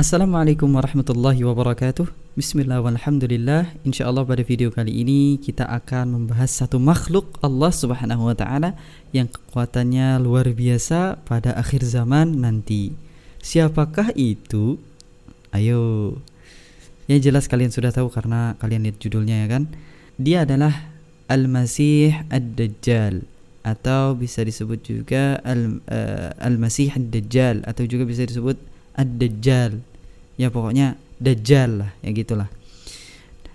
Assalamualaikum warahmatullahi wabarakatuh. Bismillah walhamdulillah. InsyaAllah pada video kali ini kita akan membahas satu makhluk Allah subhanahu wa ta'ala yang kekuatannya luar biasa pada akhir zaman nanti. Siapakah itu? Ayo. Yang jelas kalian sudah tahu karena kalian lihat judulnya ya kan. Dia adalah Al-Masih Ad-Dajjal, atau bisa disebut juga Al-Masih Ad-Dajjal, atau juga bisa disebut Ad-Dajjal. Ya pokoknya Dajjal lah, ya gitulah.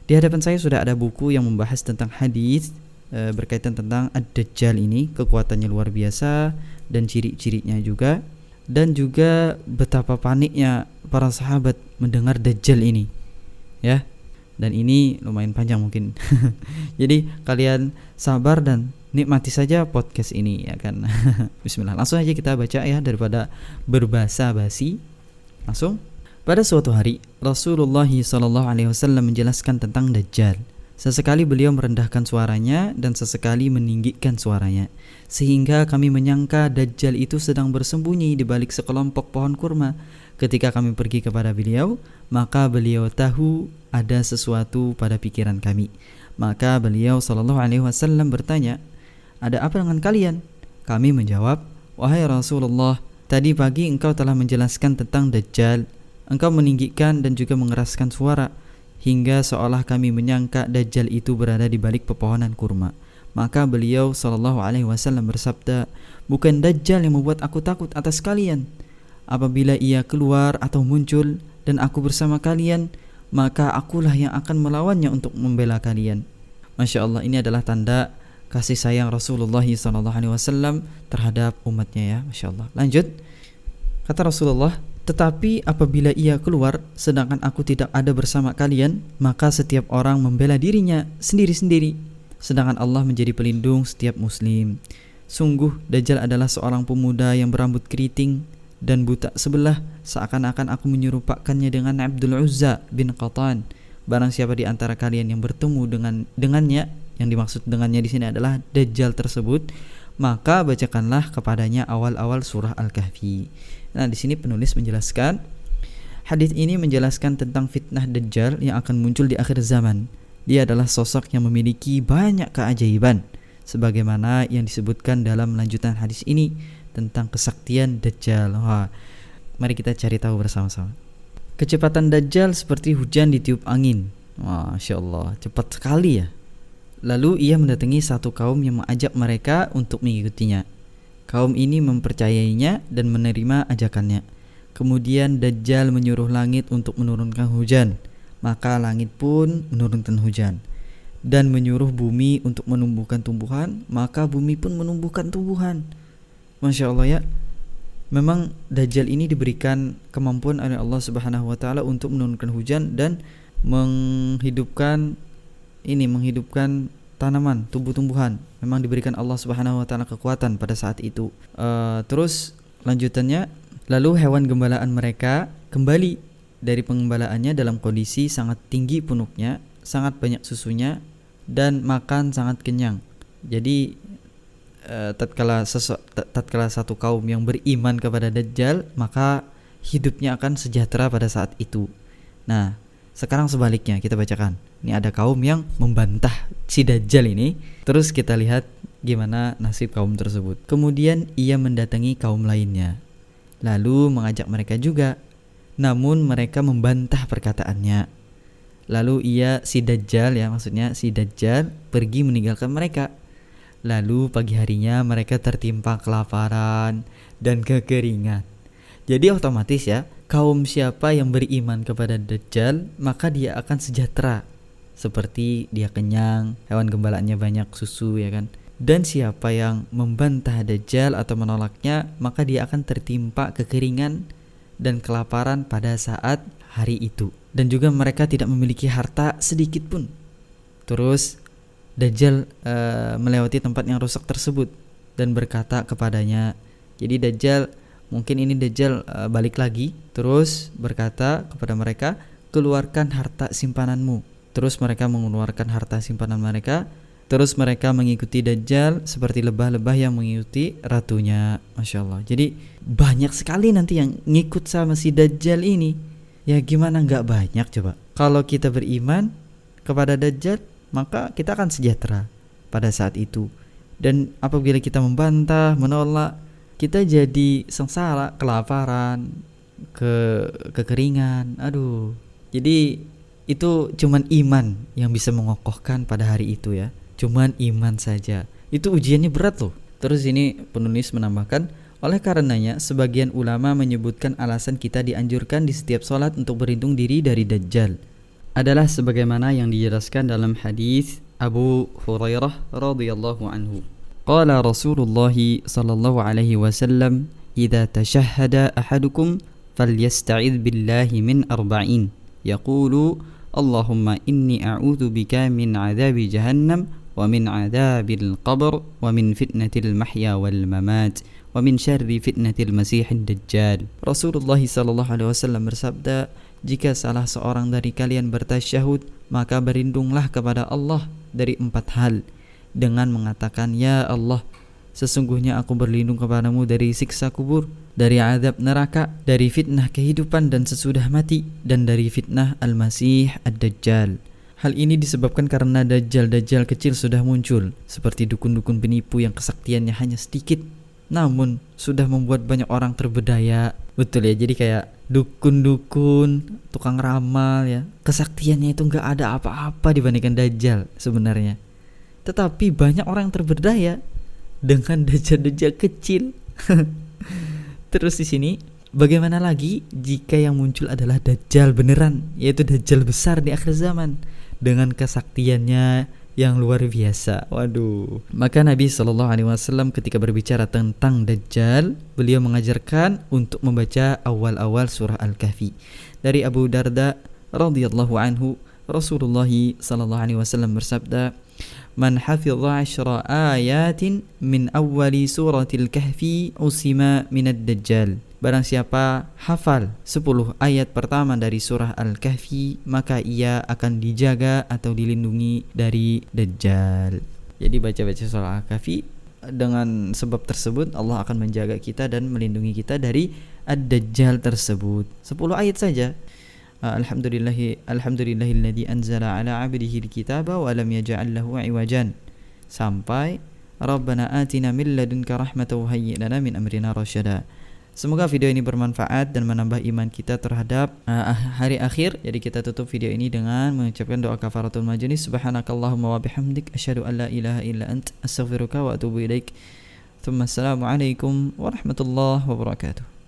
Di hadapan saya sudah ada buku yang membahas tentang hadis berkaitan tentang Ad-Dajjal ini, kekuatannya luar biasa dan ciri-cirinya juga, dan juga betapa paniknya para sahabat mendengar Dajjal ini. Ya. Dan ini lumayan panjang mungkin. Jadi kalian sabar dan nikmati saja podcast ini ya kan. Bismillah. Langsung aja kita baca ya daripada berbasa-basi. Langsung. Pada suatu hari Rasulullah SAW menjelaskan tentang Dajjal. Sesekali beliau merendahkan suaranya dan sesekali meninggikan suaranya, sehingga kami menyangka Dajjal itu sedang bersembunyi di balik sekelompok pohon kurma. Ketika kami pergi kepada beliau, maka beliau tahu ada sesuatu pada pikiran kami. Maka beliau SAW bertanya, "Ada apa dengan kalian?" Kami menjawab, "Wahai Rasulullah, tadi pagi engkau telah menjelaskan tentang Dajjal. Engkau meninggikan dan juga mengeraskan suara, hingga seolah kami menyangka Dajjal itu berada di balik pepohonan kurma." Maka beliau SAW bersabda, "Bukan Dajjal yang membuat aku takut atas kalian. Apabila ia keluar atau muncul dan aku bersama kalian, maka akulah yang akan melawannya untuk membela kalian." Masya Allah, ini adalah tanda kasih sayang Rasulullah SAW terhadap umatnya ya. Masya Allah. Lanjut. Kata Rasulullah, "Tetapi apabila ia keluar sedangkan aku tidak ada bersama kalian, maka setiap orang membela dirinya sendiri-sendiri, sedangkan Allah menjadi pelindung setiap muslim. Sungguh Dajjal adalah seorang pemuda yang berambut keriting dan buta sebelah, seakan-akan aku menyerupakannya dengan Abdul Uzza bin Qatan. Barang siapa di antara kalian yang bertemu dengannya," yang dimaksud dengannya di sini adalah Dajjal tersebut, "maka bacakanlah kepadanya awal-awal surah Al-Kahfi." Nah, di sini penulis menjelaskan hadis ini menjelaskan tentang fitnah Dajjal yang akan muncul di akhir zaman. Dia adalah sosok yang memiliki banyak keajaiban, sebagaimana yang disebutkan dalam lanjutan hadis ini tentang kesaktian Dajjal. Wah, mari kita cari tahu bersama-sama. Kecepatan Dajjal seperti hujan ditiup angin. Masya Allah, cepat sekali ya. Lalu ia mendatangi satu kaum yang mengajak mereka untuk mengikutinya. Kaum ini mempercayainya dan menerima ajakannya. Kemudian Dajjal menyuruh langit untuk menurunkan hujan, maka langit pun menurunkan hujan. Dan menyuruh bumi untuk menumbuhkan tumbuhan, maka bumi pun menumbuhkan tumbuhan. Masya Allah ya. Memang Dajjal ini diberikan kemampuan oleh Allah Subhanahu wa taala untuk menurunkan hujan dan menghidupkan tanaman, tumbuh-tumbuhan. Memang diberikan Allah Subhanahu wa taala kekuatan pada saat itu. Terus lanjutannya, lalu hewan gembalaan mereka kembali dari pengembalaannya dalam kondisi sangat tinggi punuknya, sangat banyak susunya, dan makan sangat kenyang. Jadi tatkala satu kaum yang beriman kepada Dajjal, maka hidupnya akan sejahtera pada saat itu. Nah, sekarang sebaliknya kita bacakan. Ini ada kaum yang membantah si Dajjal ini. Terus kita lihat gimana nasib kaum tersebut. Kemudian ia mendatangi kaum lainnya, lalu mengajak mereka juga. Namun mereka membantah perkataannya. Lalu si Dajjal pergi meninggalkan mereka. Lalu pagi harinya mereka tertimpa kelaparan dan kekeringan. Jadi otomatis ya, kaum siapa yang beriman kepada Dajjal, maka dia akan sejahtera. Seperti dia kenyang, hewan gembalaannya banyak susu ya kan. Dan siapa yang membantah Dajjal atau menolaknya, maka dia akan tertimpa kekeringan dan kelaparan pada saat hari itu. Dan juga mereka tidak memiliki harta sedikit pun. Terus Dajjal melewati tempat yang rusak tersebut dan berkata kepadanya. Jadi Dajjal balik lagi, terus berkata kepada mereka, "Keluarkan harta simpananmu." Terus mereka mengeluarkan harta simpanan mereka. Terus mereka mengikuti Dajjal seperti lebah-lebah yang mengikuti ratunya. Masya Allah. Jadi banyak sekali nanti yang ngikut sama si Dajjal ini, Ya gimana nggak banyak coba? Kalau kita beriman kepada Dajjal, maka kita akan sejahtera pada saat itu. Dan apabila kita membantah, menolak, kita jadi sengsara, kelaparan, kekeringan. Aduh. Jadi itu cuman iman yang bisa mengokohkan pada hari itu ya. Cuman iman saja. Itu ujiannya berat loh. Terus ini penulis menambahkan, oleh karenanya sebagian ulama menyebutkan alasan kita dianjurkan di setiap sholat untuk berlindung diri dari Dajjal adalah sebagaimana yang dijelaskan dalam hadis Abu Hurairah radhiyallahu anhu. Qala Rasulullah sallallahu alaihi wasallam, "Idza tashahhada ahadukum falyasta'idz billahi min arba'in." Yaqulu, "Allahumma inni a'udzu bika min 'adzabi jahannam wa min 'adzabil qabr wa min fitnatil mahya wal mamat wa min syarri fitnatil masiihid dajjal." Rasulullah sallallahu alaihi wasallam bersabda, jika salah seorang dari kalian bertasyahud, maka berlindunglah kepada Allah dari 4 hal dengan mengatakan, "Ya Allah, sesungguhnya aku berlindung kepadamu dari siksa kubur, dari azab neraka, dari fitnah kehidupan dan sesudah mati, dan dari fitnah al-masih ad-dajjal." Hal ini disebabkan karena dajjal-dajjal kecil sudah muncul, seperti dukun-dukun penipu yang kesaktiannya hanya sedikit, namun sudah membuat banyak orang terbedaya. Betul ya, jadi kayak dukun-dukun, tukang ramal ya, kesaktiannya itu gak ada apa-apa dibandingkan dajjal sebenarnya. Tetapi banyak orang yang terberdaya dengan dajjal-dajjal kecil. Terus di sini, bagaimana lagi jika yang muncul adalah dajjal beneran, yaitu dajjal besar di akhir zaman dengan kesaktiannya yang luar biasa. Waduh. Maka Nabi SAW ketika berbicara tentang Dajjal, beliau mengajarkan untuk membaca awal-awal surah Al-Kahfi. Dari Abu Darda radhiyallahu anhu, Rasulullah SAW bersabda, "Man hafidha 10 ayatin min awwali suratil kahfi usima minad dajjal." Barang siapa hafal 10 ayat pertama dari surah Al-Kahfi, maka ia akan dijaga atau dilindungi dari Dajjal. Jadi baca-baca surah Al-Kahfi, dengan sebab tersebut Allah akan menjaga kita dan melindungi kita dari Ad-Dajjal tersebut. 10 ayat saja. Alhamdulillahilladzi anzala ala 'abdihi al-kitaba wa lam yaj'al lahu 'iwajan. Sampai Rabbana atina min ladunka rahmatan wa hayyi' lana min amrina rasyada. Semoga video ini bermanfaat dan menambah iman kita terhadap hari akhir. Jadi kita tutup video ini dengan mengucapkan doa kafaratul majlis. Subhanakallahumma wa bihamdik asyhadu an la ilaha illa ant astaghfiruka wa atubu ilaik. Assalamualaikum warahmatullahi wabarakatuh.